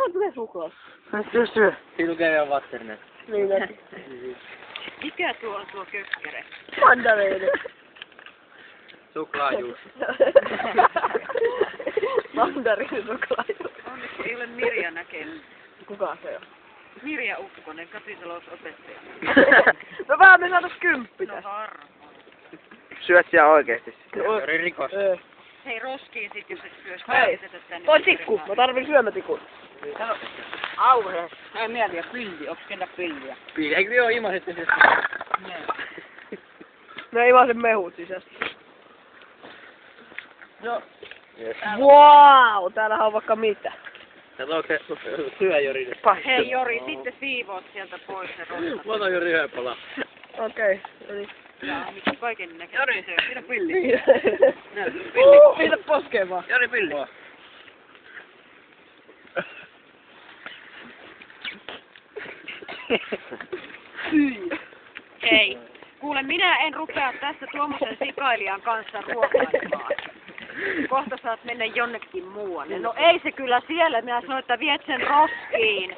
Anna tulee suklaa. Syö. Siinä lukee vielä Vatternen. Niin näkyy. Mikä tuo on tuo kökkärä? Mandariini. Suklaajuusto. Mandariini suklaajuusto. Onneksi ei ole Mirja näkenyt. Kuka se on? Mirja Ukkonen, kotitalousopettaja. No vähän me saatais 10 No tästä. harva. Syöt siellä oikeesti. Jori rikos. Hei roskiin sit, jos et syö sitä. Hei, Jätetä tänne toi tikku. Mä tarvin syömätikun. Auhe. Ei mieliä pilli. Onks kenellä pilliä? Piili, eikö joo imasit se? Ne ei vaan sen mehut sisästä. Joo. Yes. Wow, täällähän on vaikka mitä. Täällä onko se syö Jori nyt? Hei Jori, sitten siivoot sieltä pois se roskat. Mä otan Jori yhden palan. Okei, no niin. Ja mitä kaiken näkee. Jori, pidä pilli. Pidä poskeen vaan. Jori, pilli. Hei, kuule minä en rupea tässä tuommoisen sikailijan kanssa ruokailemaan. Kohta saat mennä jonnekin muualle. No ei se kyllä siellä, minä sanoin, että viet sen roskiin.